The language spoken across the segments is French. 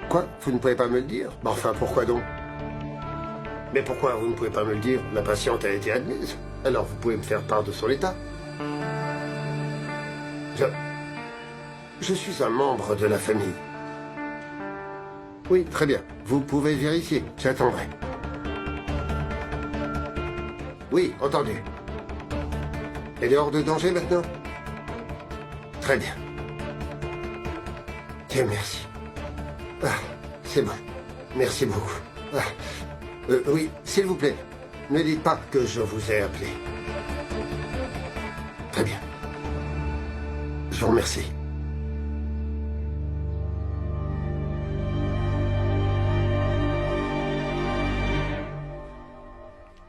Quoi? Vous ne pouvez pas me le dire? Mais enfin, pourquoi donc? Mais pourquoi vous ne pouvez pas me le dire? La patiente a été admise. Alors vous pouvez me faire part de son état. Je suis un membre de la famille. Oui, très bien. Vous pouvez vérifier. J'attendrai. Oui, entendu. Elle est hors de danger maintenant? Très bien. Dieu merci. Ah, c'est bon. Merci beaucoup. Ah, oui, s'il vous plaît, ne dites pas que je vous ai appelé. Très bien. Je vous remercie.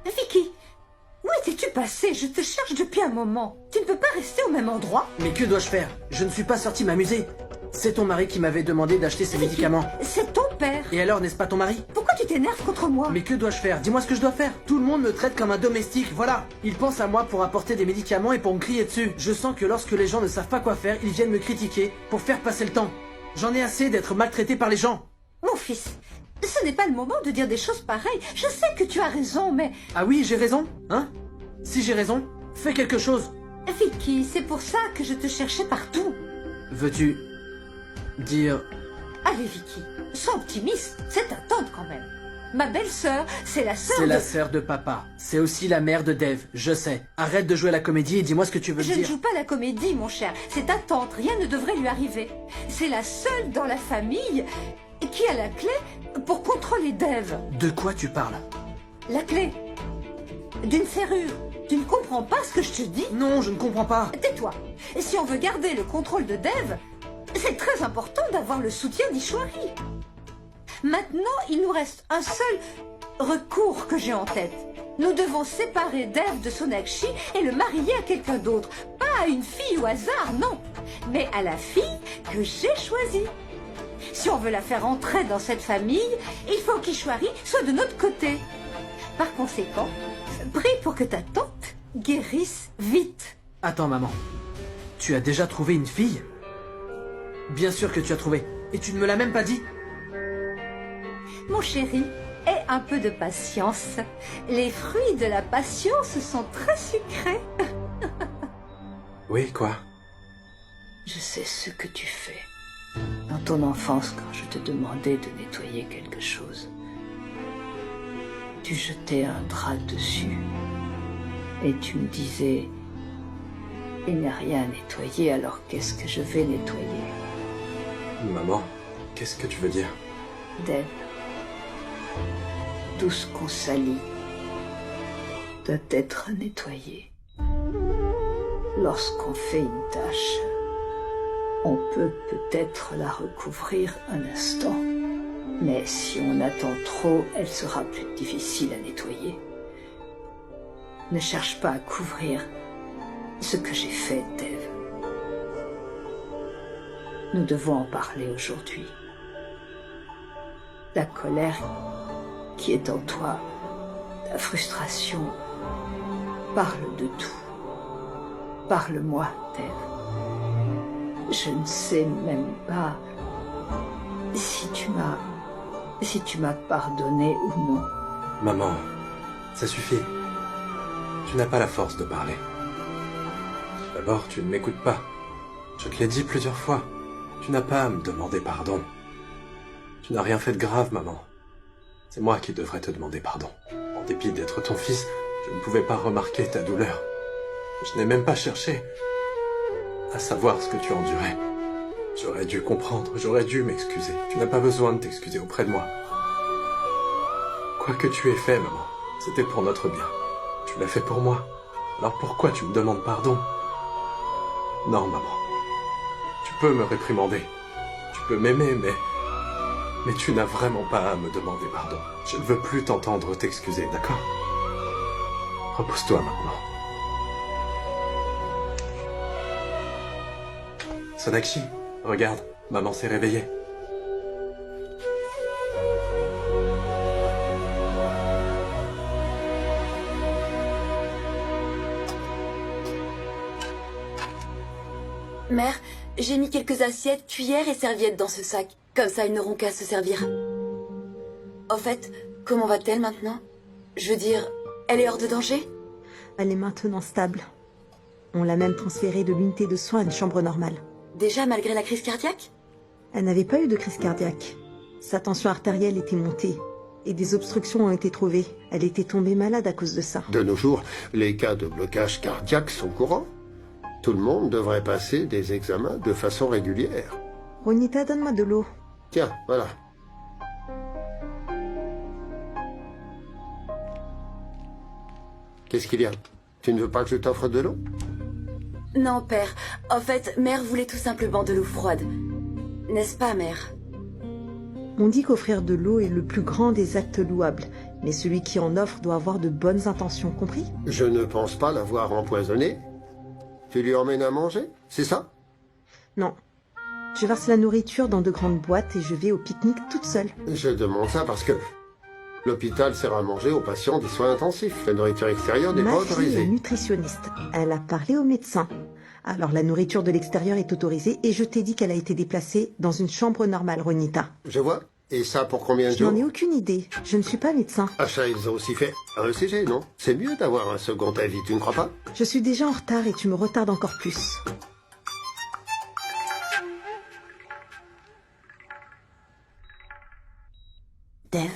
Vicky, où étais-tu passé? Je te cherche depuis un moment. Tu ne peux pas rester au même endroit? Mais que dois-je faire? Je ne suis pas sorti m'amuser. C'est ton mari qui m'avait demandé d'acheter ces Vicky, médicaments. c'est ton père. Et alors, n'est-ce pas ton mari? Pourquoi tu t'énerves contre moi? Mais que dois-je faire? Dis-moi ce que je dois faire. Tout le monde me traite comme un domestique, voilà. Ils pensent à moi pour apporter des médicaments et pour me crier dessus. Je sens que lorsque les gens ne savent pas quoi faire, ils viennent me critiquer pour faire passer le temps. J'en ai assez d'être maltraité par les gens. Mon fils, ce n'est pas le moment de dire des choses pareilles. Je sais que tu as raison, mais... Ah oui, j'ai raison, hein? Si j'ai raison, fais quelque chose. Vicky, c'est pour ça que je te cherchais partout. Veux-tu dire... Allez, Vicky, sois optimiste. C'est ta tante quand même. Ma belle-sœur, c'est la sœur C'est de... la sœur de papa. C'est aussi la mère de Dave, je sais. Arrête de jouer à la comédie et dis-moi ce que tu veux Je ne dire. joue pas la comédie, mon cher. C'est ta tante, rien ne devrait lui arriver. C'est la seule dans la famille qui a la clé pour contrôler Dave. De quoi tu parles? La clé d'une serrure. Tu ne comprends pas ce que je te dis? Non, je ne comprends pas. Tais-toi. Et si on veut garder le contrôle de Dave, c'est très important d'avoir le soutien d'Ishwari. Maintenant, il nous reste un seul recours que j'ai en tête. Nous devons séparer Dave de Sonakshi et le marier à quelqu'un d'autre. Pas à une fille au hasard, non, mais à la fille que j'ai choisie. Si on veut la faire entrer dans cette famille, il faut qu'Ishwari soit de notre côté. Par conséquent, prie pour que ta tante guérisse vite. Attends, maman. Tu as déjà trouvé une fille? Bien sûr que tu as trouvé. Et tu ne me l'as même pas dit? Mon chéri, aie un peu de patience. Les fruits de la patience sont très sucrés. Oui, quoi? Je sais ce que tu fais. Dans ton enfance, quand je te demandais de nettoyer quelque chose, tu jetais un drap dessus et tu me disais « Il n'y a rien à nettoyer, alors qu'est-ce que je vais nettoyer ?» Maman, qu'est-ce que tu veux dire? Dave, tout ce qu'on salit doit être nettoyé. Lorsqu'on fait une tâche, on peut peut-être la recouvrir un instant. Mais si on attend trop, elle sera plus difficile à nettoyer. Ne cherche pas à couvrir ce que j'ai fait, Dave. Nous devons en parler aujourd'hui. La colère qui est en toi, la frustration, parle de tout. Parle-moi, Dave. Je ne sais même pas si tu m'as pardonné ou non. Maman, ça suffit. Tu n'as pas la force de parler. D'abord, tu ne m'écoutes pas. Je te l'ai dit plusieurs fois. Tu n'as pas à me demander pardon. Tu n'as rien fait de grave, maman. C'est moi qui devrais te demander pardon. En dépit d'être ton fils, je ne pouvais pas remarquer ta douleur. Je n'ai même pas cherché à savoir ce que tu endurais. J'aurais dû comprendre, j'aurais dû m'excuser. Tu n'as pas besoin de t'excuser auprès de moi. Quoi que tu aies fait, maman, c'était pour notre bien. Tu l'as fait pour moi. Alors pourquoi tu me demandes pardon? Non, maman. Tu peux me réprimander. Tu peux m'aimer, mais tu n'as vraiment pas à me demander pardon. Je ne veux plus t'entendre t'excuser, d'accord? Repose-toi maintenant. Sonakshi, regarde, maman s'est réveillée. Mère, j'ai mis quelques assiettes, cuillères et serviettes dans ce sac. Comme ça, ils n'auront qu'à se servir. Au fait, comment va-t-elle maintenant? Je veux dire, elle est hors de danger? Elle est maintenant stable. On l'a même transférée de l'unité de soins à une chambre normale. Déjà, malgré la crise cardiaque? Elle n'avait pas eu de crise cardiaque. Sa tension artérielle était montée. Et des obstructions ont été trouvées. Elle était tombée malade à cause de ça. De nos jours, les cas de blocage cardiaque sont courants. Tout le monde devrait passer des examens de façon régulière. Ronita, donne-moi de l'eau. Tiens, voilà. Qu'est-ce qu'il y a? Tu ne veux pas que je t'offre de l'eau? Non, père. En fait, mère voulait tout simplement de l'eau froide. N'est-ce pas, mère? On dit qu'offrir de l'eau est le plus grand des actes louables. Mais celui qui en offre doit avoir de bonnes intentions, compris? Je ne pense pas l'avoir empoisonné. Tu lui emmènes à manger, c'est ça? Non. Je verse la nourriture dans de grandes boîtes et je vais au pique-nique toute seule. Je demande ça parce que l'hôpital sert à manger aux patients des soins intensifs. La nourriture extérieure n'est pas Ma fille est autorisée. nutritionniste. Elle a parlé au médecin. Alors la nourriture de l'extérieur est autorisée et je t'ai dit qu'elle a été déplacée dans une chambre normale, Ronita. Je vois. Et ça pour combien de Je n'en ai jours? aucune idée. Je ne suis pas médecin. Ah ça, ils ont aussi fait un ECG, non? C'est mieux d'avoir un second avis, tu ne crois pas? Je suis déjà en retard et tu me retardes encore plus. Dev.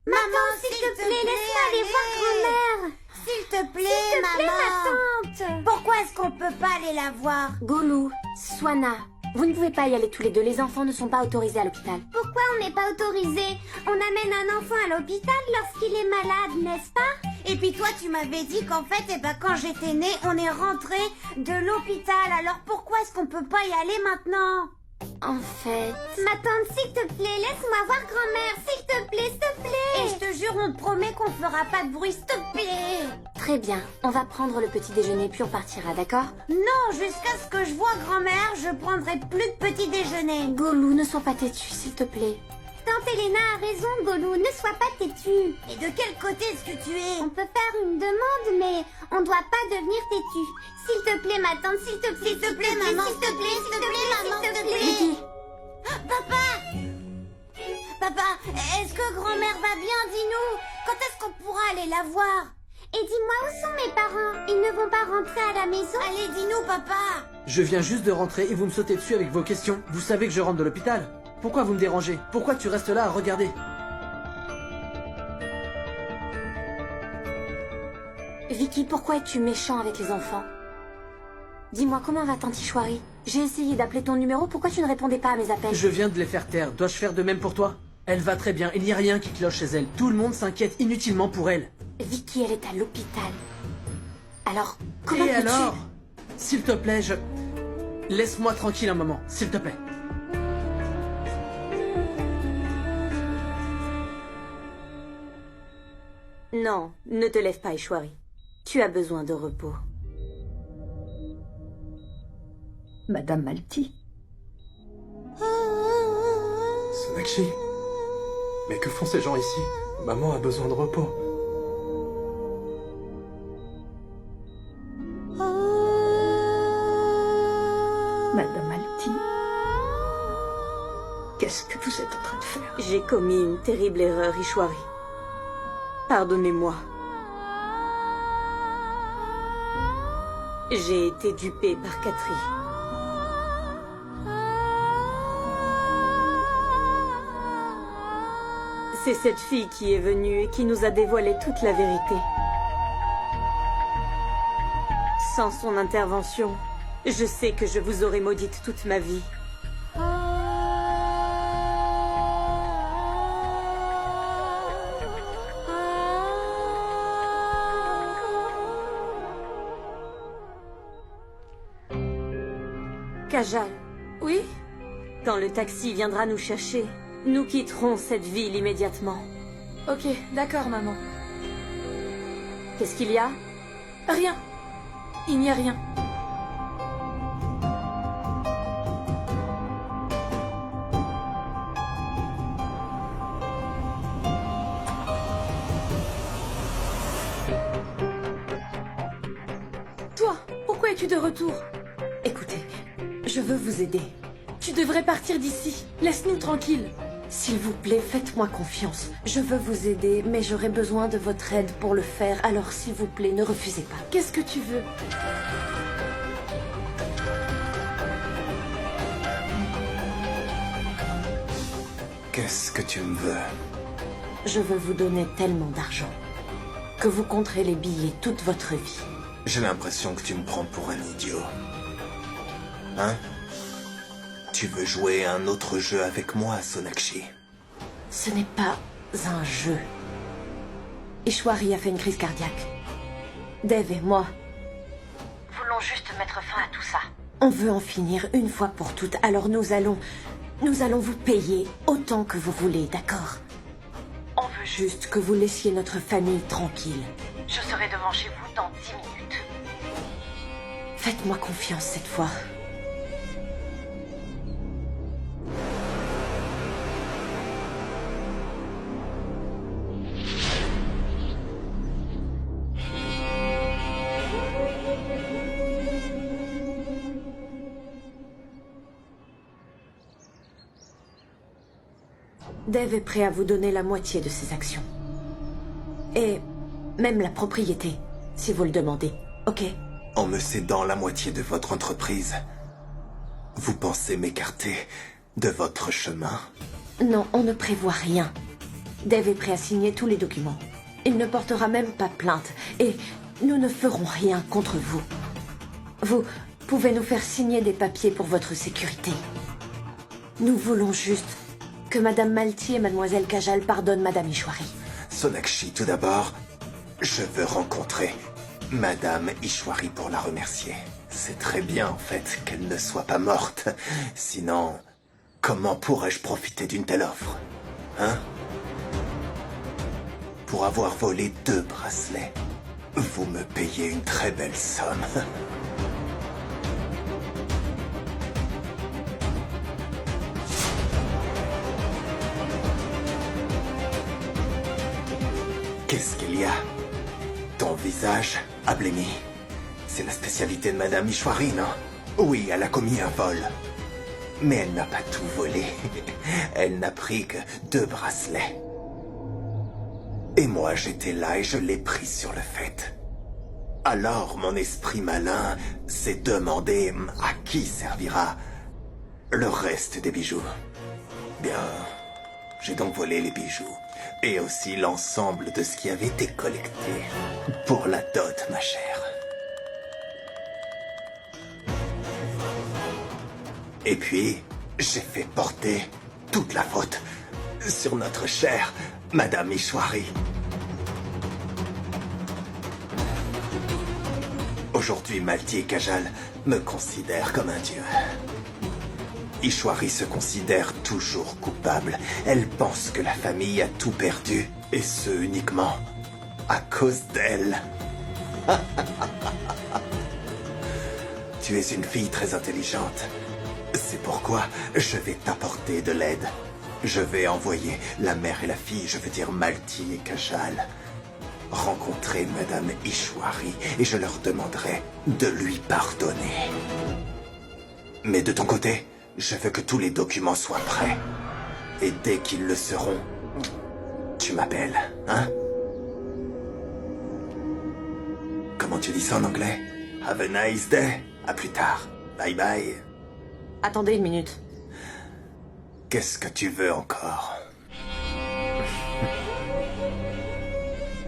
Maman, s'il te plaît, laisse-moi aller voir grand-mère. S'il te plaît, ma tante. Pourquoi est-ce qu'on peut pas aller la voir? Golou, Swana, vous ne pouvez pas y aller tous les deux, les enfants ne sont pas autorisés à l'hôpital. Pourquoi on n'est pas autorisé? On amène un enfant à l'hôpital lorsqu'il est malade, n'est-ce pas? Et puis toi, tu m'avais dit qu'en fait, quand j'étais née, on est rentré de l'hôpital. Alors pourquoi est-ce qu'on peut pas y aller maintenant? En fait... Ma tante, s'il te plaît, laisse-moi voir grand-mère, s'il te plaît, s'il te plaît. Et je te jure, on te promet qu'on fera pas de bruit, s'il te plaît. Très bien, on va prendre le petit déjeuner puis on partira, d'accord? Non, jusqu'à ce que je vois grand-mère, je prendrai plus de petit déjeuner. Golou, ne sois pas têtu, s'il te plaît. Tante Elena a raison, Golou, ne sois pas têtu. Et de quel côté est-ce que tu es? On peut faire une demande, mais on doit pas devenir têtu. S'il te plaît, ma tante, s'il te plaît, maman, s'il te plaît, s'il te plaît, maman, s'il te plaît. Vicky, Papa, est-ce que grand-mère va bien? Dis-nous, quand est-ce qu'on pourra aller la voir? Et dis-moi, où sont mes parents? Ils ne vont pas rentrer à la maison? Allez, dis-nous, papa. Je viens juste de rentrer et vous me sautez dessus avec vos questions. Vous savez que je rentre de l'hôpital. Pourquoi vous me dérangez? Pourquoi tu restes là à regarder? Vicky, pourquoi es-tu méchant avec les enfants? Dis-moi, comment va Tante Ishwari? J'ai essayé d'appeler ton numéro, pourquoi tu ne répondais pas à mes appels? Je viens de les faire taire. Dois-je faire de même pour toi? Elle va très bien, il n'y a rien qui cloche chez elle. Tout le monde s'inquiète inutilement pour elle. Vicky, elle est à l'hôpital. Alors, comment Et peux-tu... alors? S'il te plaît, laisse-moi tranquille un moment, s'il te plaît. Non, ne te lève pas, Ishwari. Tu as besoin de repos. Madame Malti. Sonakshi. Mais que font ces gens ici? Maman a besoin de repos. Madame Malti. Qu'est-ce que vous êtes en train de faire? J'ai commis une terrible erreur, Ishwari. Pardonnez-moi. J'ai été dupée par Katri. C'est cette fille qui est venue et qui nous a dévoilé toute la vérité. Sans son intervention, je sais que je vous aurais maudite toute ma vie. Kajal. Oui? Quand le taxi viendra nous chercher, nous quitterons cette ville immédiatement. Ok, d'accord, maman. Qu'est-ce qu'il y a? Rien. Il n'y a rien. Toi, pourquoi es-tu de retour? Écoutez, je veux vous aider. Tu devrais partir d'ici. Laisse-nous tranquilles. S'il vous plaît, faites-moi confiance. Je veux vous aider, mais j'aurai besoin de votre aide pour le faire, alors s'il vous plaît, ne refusez pas. Qu'est-ce que tu veux? Qu'est-ce que tu me veux? Je veux vous donner tellement d'argent que vous compterez les billets toute votre vie. J'ai l'impression que tu me prends pour un idiot. Hein? Tu veux jouer à un autre jeu avec moi, Sonakshi? Ce n'est pas un jeu. Ishwari a fait une crise cardiaque. Dev et moi voulons juste mettre fin à tout ça. On veut en finir une fois pour toutes, alors nous allons vous payer autant que vous voulez, d'accord? On veut juste que vous laissiez notre famille tranquille. Je serai devant chez vous dans 10 minutes. Faites-moi confiance cette fois. Dev est prêt à vous donner la moitié de ses actions. Et même la propriété, si vous le demandez, ok? En me cédant la moitié de votre entreprise, vous pensez m'écarter de votre chemin? Non, on ne prévoit rien. Dev est prêt à signer tous les documents. Il ne portera même pas plainte. Et nous ne ferons rien contre vous. Vous pouvez nous faire signer des papiers pour votre sécurité. Nous voulons juste que Madame Malti et Mademoiselle Kajal pardonnent Madame Ishwari. Sonakshi, tout d'abord, je veux rencontrer Madame Ishwari pour la remercier. C'est très bien, en fait, qu'elle ne soit pas morte. Sinon, comment pourrais-je profiter d'une telle offre? Hein? Pour avoir volé 2 bracelets, vous me payez une très belle somme. Qu'est-ce qu'il y a? Ton visage a blêmi. C'est la spécialité de Madame Ishwari, non? Oui, elle a commis un vol. Mais elle n'a pas tout volé. Elle n'a pris que 2 bracelets. Et moi, j'étais là et je l'ai pris sur le fait. Alors, mon esprit malin s'est demandé à qui servira le reste des bijoux. Bien, j'ai donc volé les bijoux. Et aussi l'ensemble de ce qui avait été collecté pour la dot, ma chère. Et puis, j'ai fait porter toute la faute sur notre chère Madame Ishwari. Aujourd'hui, Malti et Kajal me considèrent comme un dieu. Ishwari se considère toujours coupable. Elle pense que la famille a tout perdu. Et ce uniquement à cause d'elle. Tu es une fille très intelligente. C'est pourquoi je vais t'apporter de l'aide. Je vais envoyer la mère et la fille, je veux dire Malti et Kajal, rencontrer Madame Ishwari et je leur demanderai de lui pardonner. Mais de ton côté, je veux que tous les documents soient prêts. Et dès qu'ils le seront, tu m'appelles, hein? Comment tu dis ça en anglais? Have a nice day. À plus tard. Bye bye. Attendez une minute. Qu'est-ce que tu veux encore?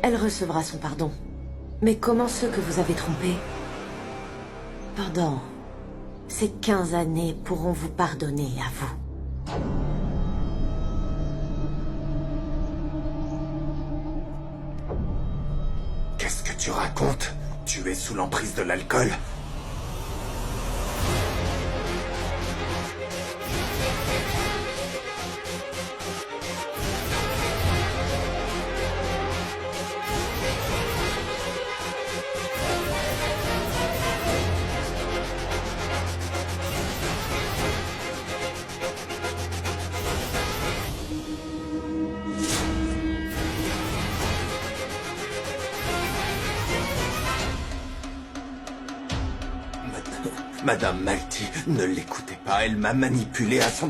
Elle recevra son pardon. Mais comment ceux que vous avez trompés, pendant ces 15 années, pourront vous pardonner à vous? Qu'est-ce que tu racontes? Tu es sous l'emprise de l'alcool? Madame Malty, ne l'écoutez pas, elle m'a manipulé à son...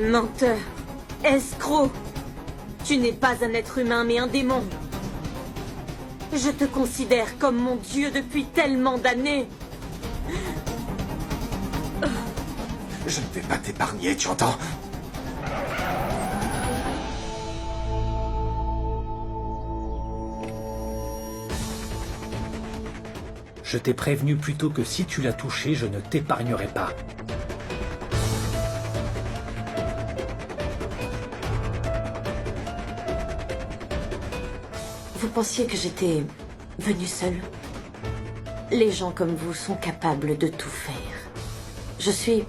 Menteur, escroc. Tu n'es pas un être humain, mais un démon. Je te considère comme mon dieu depuis tellement d'années. Je ne vais pas t'épargner, tu entends? Je t'ai prévenu plus tôt que si tu l'as touché, je ne t'épargnerai pas. Vous pensiez que j'étais venue seule? Les gens comme vous sont capables de tout faire. Je suis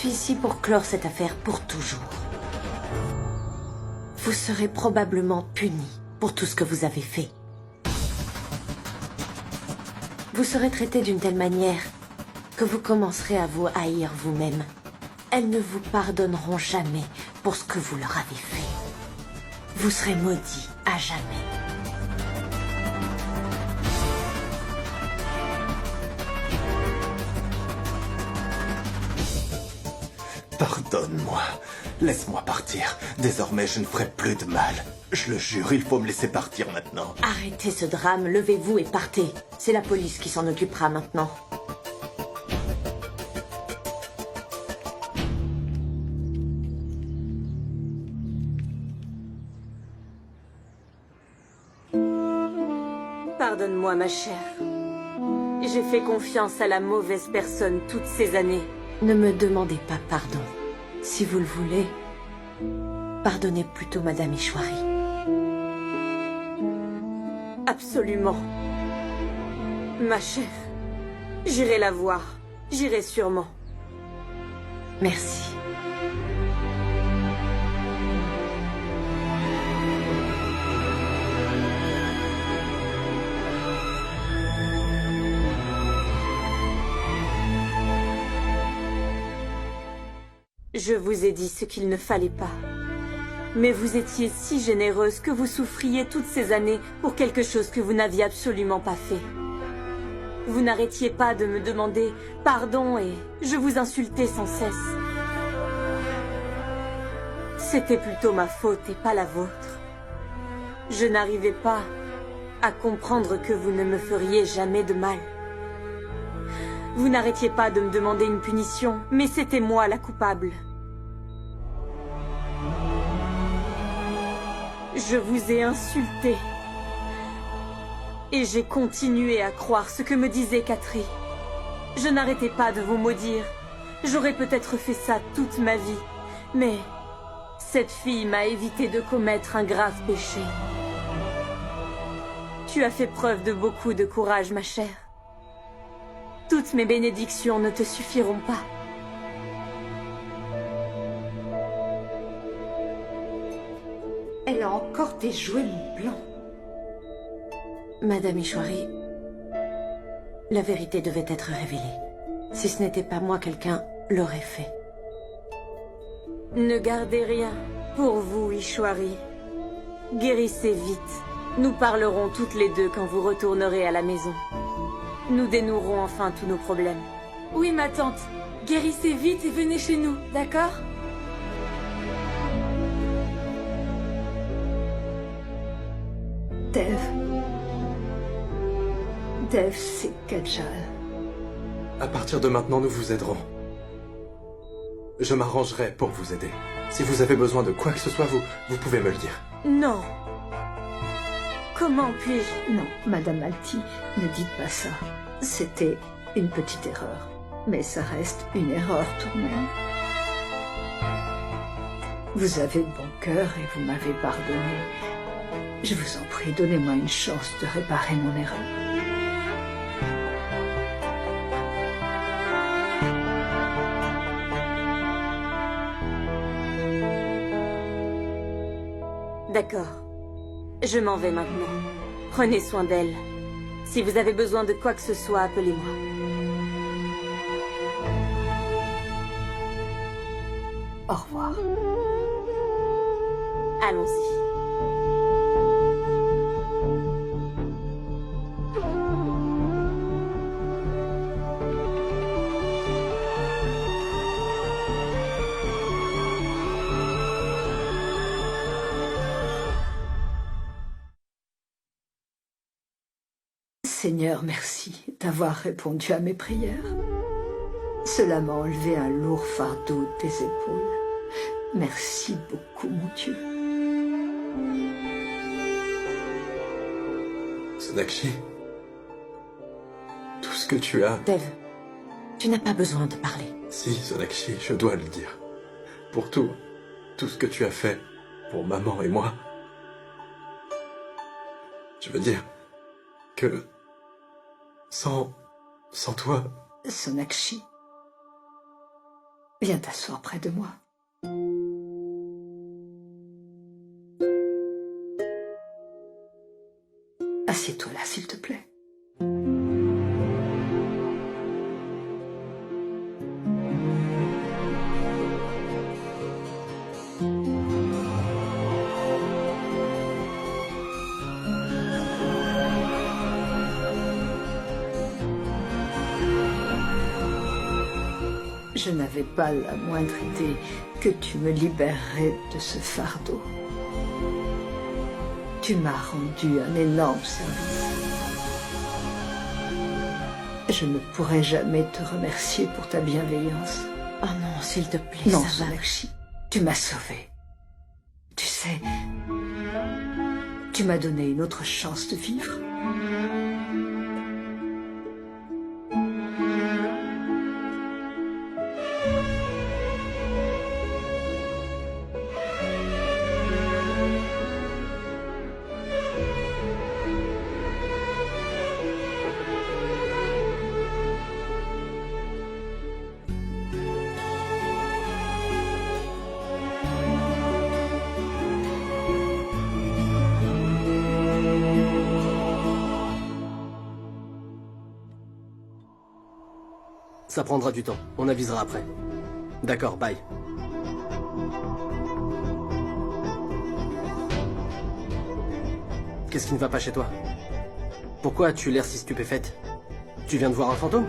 ici pour clore cette affaire pour toujours. Vous serez probablement punis pour tout ce que vous avez fait. Vous serez traité d'une telle manière que vous commencerez à vous haïr vous-même. Elles ne vous pardonneront jamais pour ce que vous leur avez fait. Vous serez maudits à jamais. Pardonne-moi. Laisse-moi partir. Désormais, je ne ferai plus de mal. Je le jure, il faut me laisser partir maintenant. Arrêtez ce drame, levez-vous et partez. C'est la police qui s'en occupera maintenant. Pardonne-moi, ma chère. J'ai fait confiance à la mauvaise personne toutes ces années. Ne me demandez pas pardon. Si vous le voulez, pardonnez plutôt Madame Ishwari. Absolument. Ma chère, j'irai la voir. J'irai sûrement. Merci. Je vous ai dit ce qu'il ne fallait pas. Mais vous étiez si généreuse que vous souffriez toutes ces années pour quelque chose que vous n'aviez absolument pas fait. Vous n'arrêtiez pas de me demander pardon et je vous insultais sans cesse. C'était plutôt ma faute et pas la vôtre. Je n'arrivais pas à comprendre que vous ne me feriez jamais de mal. Vous n'arrêtiez pas de me demander une punition, mais c'était moi la coupable. Je vous ai insulté. Et j'ai continué à croire ce que me disait Catherine. Je n'arrêtais pas de vous maudire. J'aurais peut-être fait ça toute ma vie. Mais cette fille m'a évité de commettre un grave péché. Tu as fait preuve de beaucoup de courage, ma chère. Toutes mes bénédictions ne te suffiront pas. Elle a encore déjoué mon plan. Madame Ishwari, la vérité devait être révélée. Si ce n'était pas moi, quelqu'un l'aurait fait. Ne gardez rien pour vous, Ishwari. Guérissez vite. Nous parlerons toutes les deux quand vous retournerez à la maison. Nous dénouerons enfin tous nos problèmes. Oui, ma tante. Guérissez vite et venez chez nous, d'accord? Dev. Dev, c'est Kajal. À partir de maintenant, nous vous aiderons. Je m'arrangerai pour vous aider. Si vous avez besoin de quoi que ce soit, vous pouvez me le dire. Non. Comment puis-je? Non, Madame Malty, ne dites pas ça. C'était une petite erreur. Mais ça reste une erreur tout de même. Vous avez de bon cœur et vous m'avez pardonné. Je vous en prie, donnez-moi une chance de réparer mon erreur. D'accord. Je m'en vais maintenant. Prenez soin d'elle. Si vous avez besoin de quoi que ce soit, appelez-moi. Au revoir. Allons-y. Seigneur, merci d'avoir répondu à mes prières. Cela m'a enlevé un lourd fardeau des épaules. Merci beaucoup, mon Dieu. Sonakshi, tout ce que tu as... Dev, tu n'as pas besoin de parler. Si, Sonakshi, je dois le dire. Pour tout ce que tu as fait, pour maman et moi. Je veux dire que... Sans toi... Sonakshi, viens t'asseoir près de moi. Assieds-toi là, s'il te plaît. Je n'avais pas la moindre idée que tu me libérerais de ce fardeau. Tu m'as rendu un énorme service. Je ne pourrai jamais te remercier pour ta bienveillance. Oh non, s'il te plaît, Non, ça va. Sonakshi, tu m'as sauvée. Tu sais, tu m'as donné une autre chance de vivre. Ça prendra du temps. On avisera après. D'accord, bye. Qu'est-ce qui ne va pas chez toi? Pourquoi as-tu l'air si stupéfaite? Tu viens de voir un fantôme?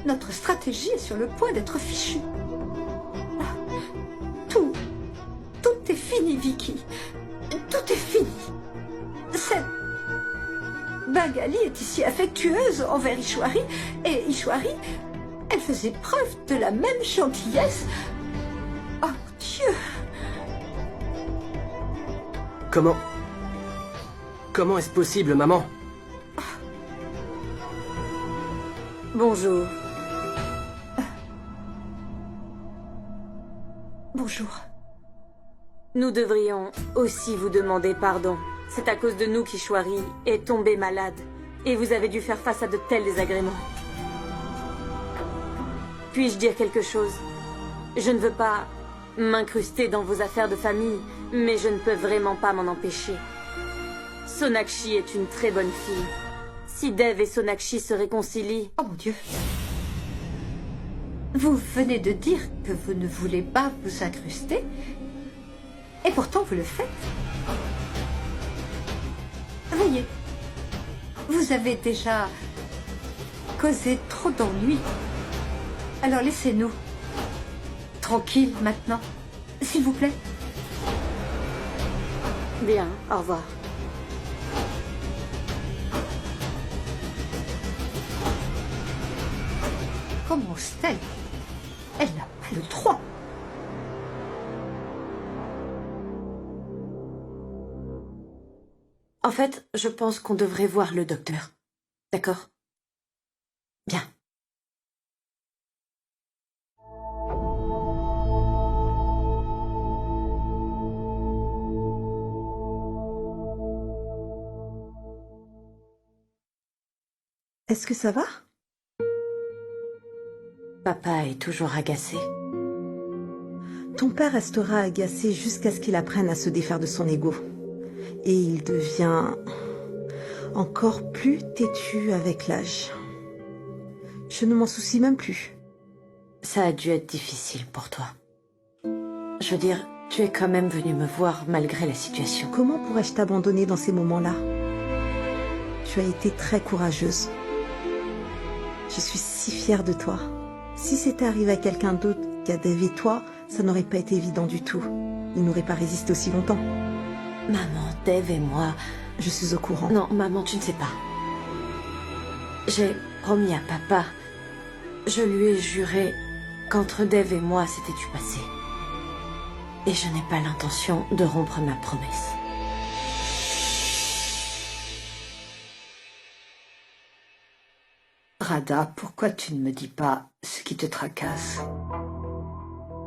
Notre stratégie est sur le point d'être fichue. Ah, Tout est fini, Vicky. Tout est fini. Cette Bengali est ici affectueuse envers Ishwari, et Ishwari, elle faisait preuve de la même gentillesse. Oh, Dieu! Comment est-ce possible, maman? Bonjour. Bonjour. Nous devrions aussi vous demander pardon. C'est à cause de nous qu'Ishwari est tombé malade. Et vous avez dû faire face à de tels désagréments. Puis-je dire quelque chose? Je ne veux pas m'incruster dans vos affaires de famille, mais je ne peux vraiment pas m'en empêcher. Sonakshi est une très bonne fille. Si Dev et Sonakshi se réconcilient... Oh mon Dieu. Vous venez de dire que vous ne voulez pas vous incruster, et pourtant vous le faites. Voyez, vous avez déjà causé trop d'ennuis. Alors laissez-nous tranquilles maintenant, s'il vous plaît. Bien, au revoir. Comment ose-t-elle? Elle n'a pas le droit. En fait, je pense qu'on devrait voir le docteur. D'accord? Bien. Est-ce que ça va? Papa est toujours agacé. Ton père restera agacé jusqu'à ce qu'il apprenne à se défaire de son ego. Et il devient encore plus têtu avec l'âge. Je ne m'en soucie même plus. Ça a dû être difficile pour toi. Je veux dire, tu es quand même venu me voir malgré la situation. Comment pourrais-je t'abandonner dans ces moments-là? Tu as été très courageuse. Je suis si fière de toi. Si c'était arrivé à quelqu'un d'autre qu'à Dave et toi, ça n'aurait pas été évident du tout. Il n'aurait pas résisté aussi longtemps. Maman, Dave et moi... Je suis au courant. Non, maman, tu ne sais pas. J'ai promis à papa. Je lui ai juré qu'entre Dave et moi, c'était du passé. Et je n'ai pas l'intention de rompre ma promesse. Radha, pourquoi tu ne me dis pas ce qui te tracasse?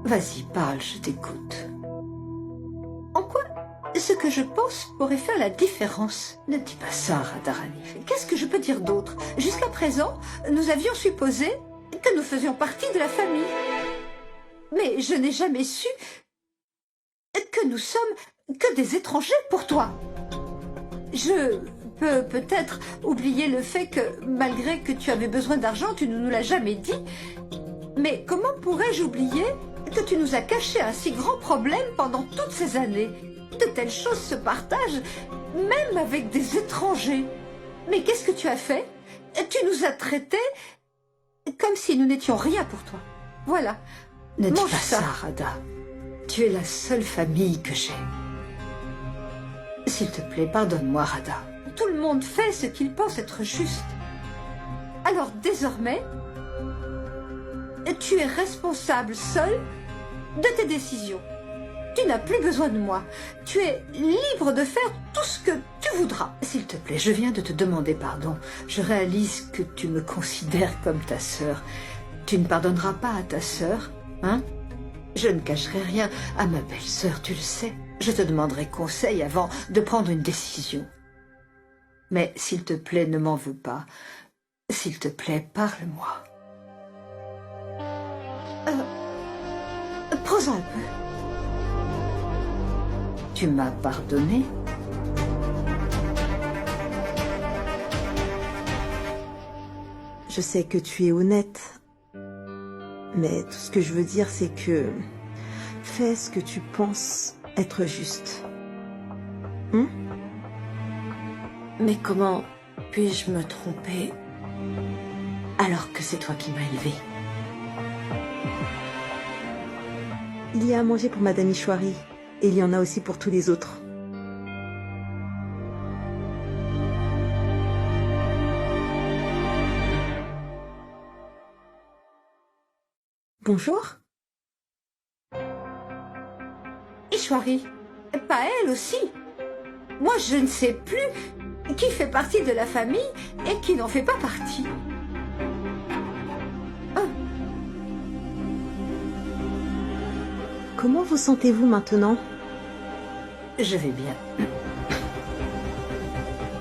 Vas-y, parle, je t'écoute. En quoi ce que je pense pourrait faire la différence? Ne dis pas ça, Radharani. Qu'est-ce que je peux dire d'autre? Jusqu'à présent, nous avions supposé que nous faisions partie de la famille. Mais je n'ai jamais su que nous sommes que des étrangers pour toi. Je peux peut-être oublier le fait que, malgré que tu avais besoin d'argent, tu ne nous l'as jamais dit. Mais comment pourrais-je oublier que tu nous as caché un si grand problème pendant toutes ces années? De telles choses se partagent, même avec des étrangers. Mais qu'est-ce que tu as fait? Tu nous as traités comme si nous n'étions rien pour toi. Voilà. Ne dis pas ça, Radha. Tu es la seule famille que j'ai. S'il te plaît, pardonne-moi, Radha. Tout le monde fait ce qu'il pense être juste. Alors désormais, tu es responsable seul de tes décisions. Tu n'as plus besoin de moi. Tu es libre de faire tout ce que tu voudras. S'il te plaît, je viens de te demander pardon. Je réalise que tu me considères comme ta sœur. Tu ne pardonneras pas à ta sœur, hein? Je ne cacherai rien à ma belle-sœur, tu le sais. Je te demanderai conseil avant de prendre une décision. Mais s'il te plaît, ne m'en veux pas. S'il te plaît, parle-moi. Prends-en un peu. Tu m'as pardonné? Je sais que tu es honnête. Mais tout ce que je veux dire, c'est que fais ce que tu penses être juste. Mais comment puis-je me tromper alors que c'est toi qui m'as élevée? Il y a à manger pour Madame Ishwari. Et il y en a aussi pour tous les autres. Bonjour. Ishwari, pas elle aussi. Moi, je ne sais plus qui fait partie de la famille et qui n'en fait pas partie. Comment vous sentez-vous maintenant? Je vais bien.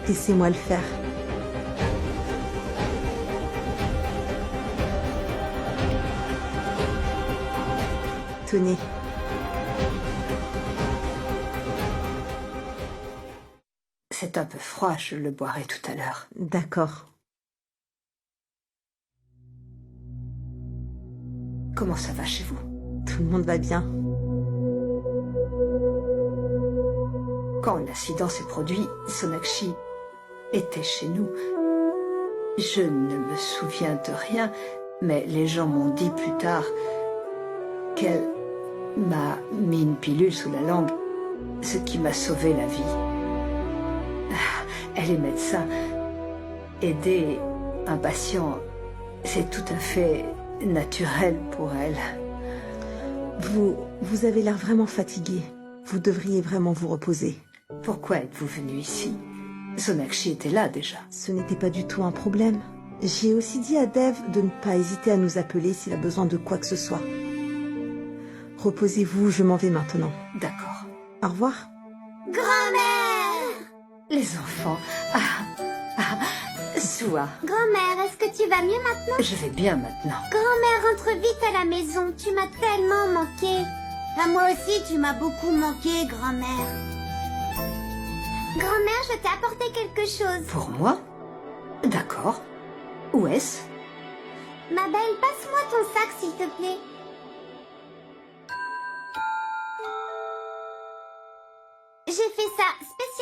Laissez-moi le faire. Tenez. C'est un peu froid, je le boirai tout à l'heure. D'accord. Comment ça va chez vous? Tout le monde va bien. Quand l'accident s'est produit, Sonakshi était chez nous. Je ne me souviens de rien, mais les gens m'ont dit plus tard qu'elle m'a mis une pilule sous la langue, ce qui m'a sauvé la vie. Elle est médecin. Aider un patient, c'est tout à fait naturel pour elle. Vous avez l'air vraiment fatigué. Vous devriez vraiment vous reposer. Pourquoi êtes-vous venu ici? Sonakshi était là déjà. Ce n'était pas du tout un problème. J'ai aussi dit à Dev de ne pas hésiter à nous appeler s'il a besoin de quoi que ce soit. Reposez-vous, je m'en vais maintenant. D'accord. Au revoir. Grand-mère! Les enfants. Soua. Grand-mère, est-ce que tu vas mieux maintenant? Je vais bien maintenant. Grand-mère, rentre vite à la maison. Tu m'as tellement manqué. Moi aussi, tu m'as beaucoup manqué, grand-mère. Grand-mère, je t'ai apporté quelque chose. Pour moi? D'accord. Où est-ce? Ma belle, passe-moi ton sac, s'il te plaît.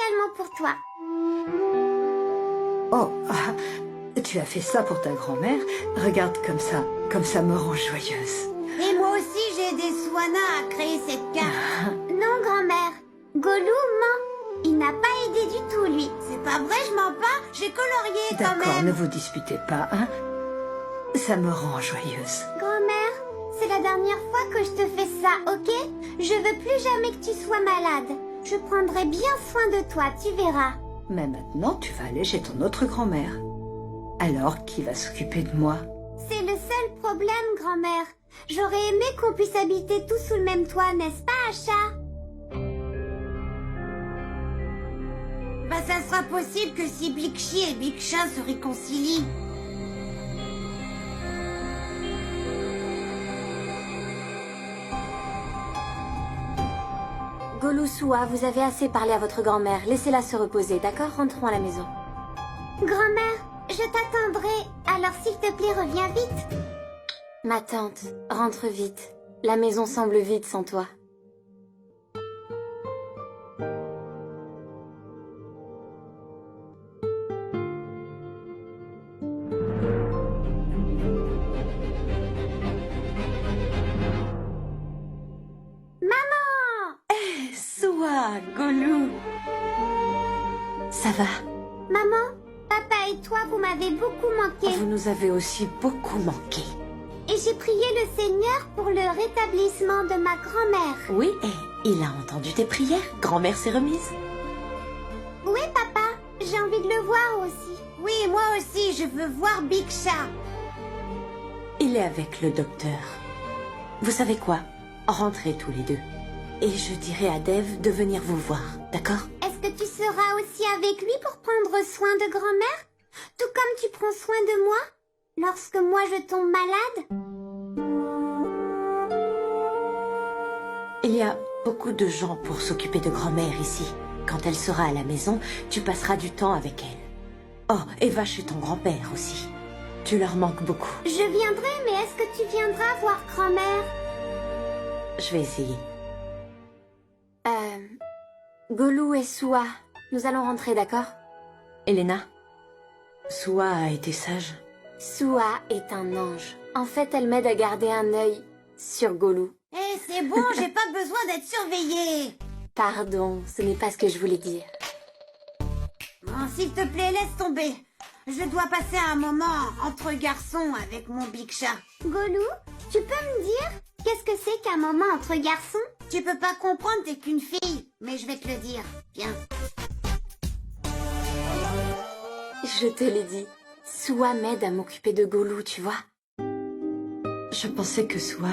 spécialement pour toi. Oh, tu as fait ça pour ta grand-mère? Regarde comme ça me rend joyeuse. Et moi aussi, j'ai aidé Swana à créer cette carte. Non, grand-mère. Golou ment. Il n'a pas aidé du tout, lui. C'est pas vrai, je mens pas. J'ai colorié quand D'accord, même. ne vous disputez pas, hein? Ça me rend joyeuse. Grand-mère, c'est la dernière fois que je te fais ça, ok? Je veux plus jamais que tu sois malade. Je prendrai bien soin de toi, tu verras. Mais maintenant, tu vas aller chez ton autre grand-mère. Alors, qui va s'occuper de moi? C'est le seul problème, grand-mère. J'aurais aimé qu'on puisse habiter tous sous le même toit, n'est-ce pas, Acha? Bah, ça sera possible que si Blikchi et Biksha se réconcilient. Golou, Soua, vous avez assez parlé à votre grand-mère. Laissez-la se reposer, d'accord? Rentrons à la maison. Grand-mère, je t'attendrai. Alors, s'il te plaît, reviens vite. Ma tante, rentre vite. La maison semble vide sans toi. Soua, Golou. Ça va? Maman, papa et toi, vous m'avez beaucoup manqué. Vous nous avez aussi beaucoup manqué. Et j'ai prié le Seigneur pour le rétablissement de ma grand-mère. Oui, et il a entendu tes prières. Grand-mère s'est remise. Oui, papa, j'ai envie de le voir aussi. Oui, moi aussi, je veux voir Biksha. Il est avec le docteur. Vous savez quoi? Rentrez tous les deux. Et je dirai à Dev de venir vous voir, d'accord? Est-ce que tu seras aussi avec lui pour prendre soin de grand-mère? Tout comme tu prends soin de moi lorsque moi je tombe malade? Il y a beaucoup de gens pour s'occuper de grand-mère ici. Quand elle sera à la maison, tu passeras du temps avec elle. Oh, et va chez ton grand-père aussi. Tu leur manques beaucoup. Je viendrai, mais est-ce que tu viendras voir grand-mère? Je vais essayer. Golou et Soua, nous allons rentrer, d'accord? Elena, Soua a été sage. Soua est un ange. En fait, elle m'aide à garder un œil sur Golou. Eh, c'est bon, j'ai pas besoin d'être surveillée. Pardon, ce n'est pas ce que je voulais dire. Bon, s'il te plaît, laisse tomber. Je dois passer un moment entre garçons avec mon Biksha. Golou, tu peux me dire qu'est-ce que c'est qu'un moment entre garçons? Tu peux pas comprendre, t'es qu'une fille, mais je vais te le dire. Viens. Je te l'ai dit. Soua m'aide à m'occuper de Golou, tu vois. Je pensais que Soua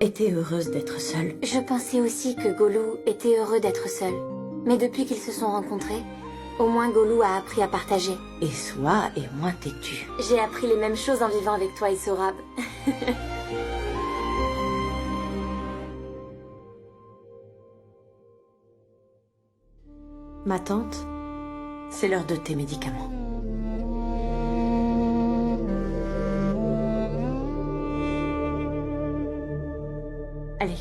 était heureuse d'être seule. Je pensais aussi que Golou était heureux d'être seul. Mais depuis qu'ils se sont rencontrés, au moins Golou a appris à partager. Et Soua est moins têtue. J'ai appris les mêmes choses en vivant avec toi et Sorab. Ma tante, c'est l'heure de tes médicaments. Allez.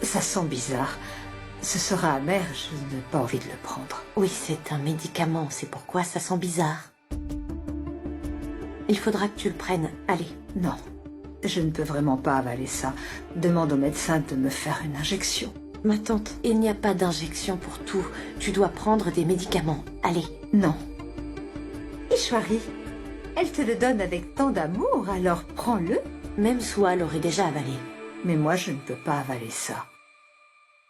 Ça sent bizarre. Ce sera amer, je n'ai pas envie de le prendre. Oui, c'est un médicament, c'est pourquoi ça sent bizarre. Il faudra que tu le prennes, allez. Non, je ne peux vraiment pas avaler ça. Demande au médecin de me faire une injection. Ma tante, il n'y a pas d'injection pour tout. Tu dois prendre des médicaments, allez. Non. Ishwari, elle te le donne avec tant d'amour, alors prends-le. Même Soua l'aurait déjà avalé. Mais moi, je ne peux pas avaler ça.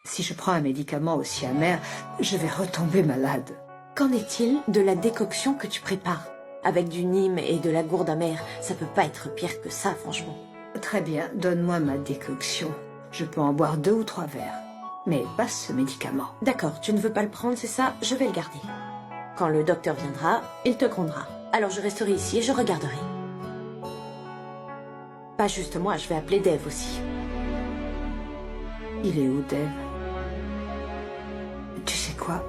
Si je prends un médicament aussi amer, je vais retomber malade. Qu'en est-il de la décoction que tu prépares? Avec du Nîmes et de la gourde amère, ça peut pas être pire que ça, franchement. Très bien, donne-moi ma décoction. Je peux en boire 2 ou 3 verres. Mais pas ce médicament. D'accord, tu ne veux pas le prendre, c'est ça? Je vais le garder. Quand le docteur viendra, il te grondera. Alors je resterai ici et je regarderai. Pas juste moi, je vais appeler Dev aussi. Il est où, Dev? Tu sais quoi?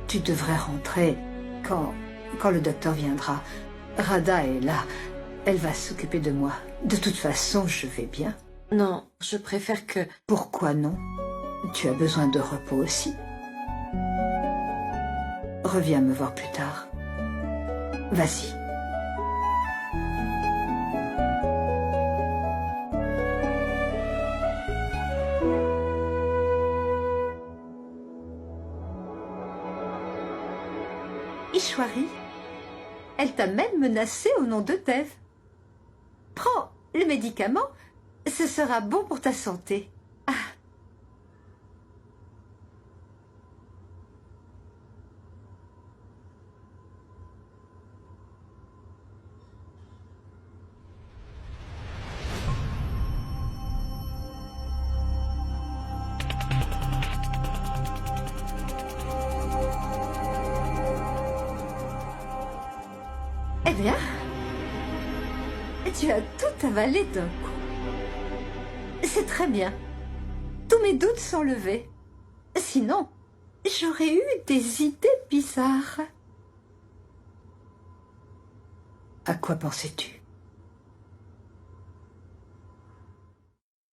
Tu devrais rentrer quand le docteur viendra. Radha est là. Elle va s'occuper de moi. De toute façon, je vais bien. Non, je préfère que... Pourquoi non? Tu as besoin de repos aussi. Reviens me voir plus tard. Vas-y. Ishwari, elle t'a même menacé au nom de Dev. Prends le médicament, ce sera bon pour ta santé. Ah. Eh bien, tu as tout avalé d'un coup. C'est très bien. Tous mes doutes sont levés. Sinon, j'aurais eu des idées bizarres. À quoi pensais-tu?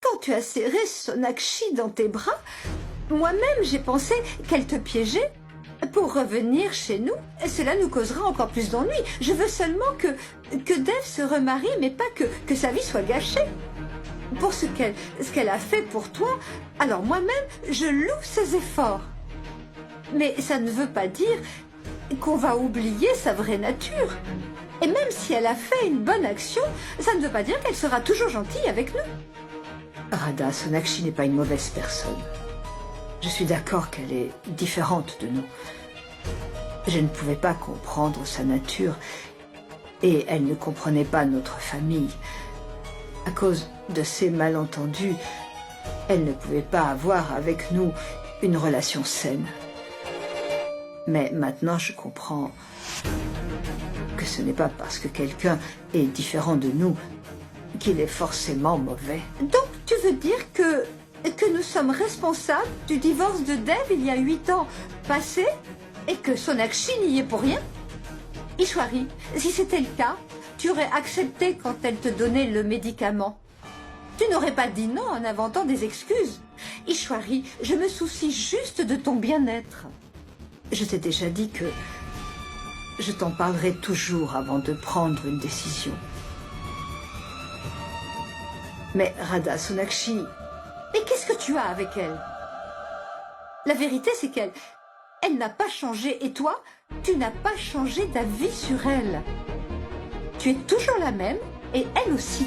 Quand tu as serré Sonakshi dans tes bras, moi-même j'ai pensé qu'elle te piégeait. Pour revenir chez nous, cela nous causera encore plus d'ennuis. Je veux seulement que Dev se remarie, mais pas que sa vie soit gâchée. Pour ce qu'elle a fait pour toi, alors moi-même, je loue ses efforts. Mais ça ne veut pas dire qu'on va oublier sa vraie nature. Et même si elle a fait une bonne action, ça ne veut pas dire qu'elle sera toujours gentille avec nous. Radha, Sonakshi n'est pas une mauvaise personne. Je suis d'accord qu'elle est différente de nous. Je ne pouvais pas comprendre sa nature et elle ne comprenait pas notre famille. À cause de ces malentendus, elle ne pouvait pas avoir avec nous une relation saine. Mais maintenant, je comprends que ce n'est pas parce que quelqu'un est différent de nous qu'il est forcément mauvais. Donc, tu veux dire que nous sommes responsables du divorce de Dev il y a 8 ans passés et que Sonakshi n'y est pour rien? Ishwari, si c'était le cas, tu aurais accepté quand elle te donnait le médicament. Tu n'aurais pas dit non en inventant des excuses. Ishwari, je me soucie juste de ton bien-être. Je t'ai déjà dit que je t'en parlerai toujours avant de prendre une décision. Mais Radha, Sonakshi, mais qu'est-ce que tu as avec elle? La vérité, c'est qu'elle n'a pas changé. Et toi, tu n'as pas changé d'avis sur elle. Tu es toujours la même, et elle aussi.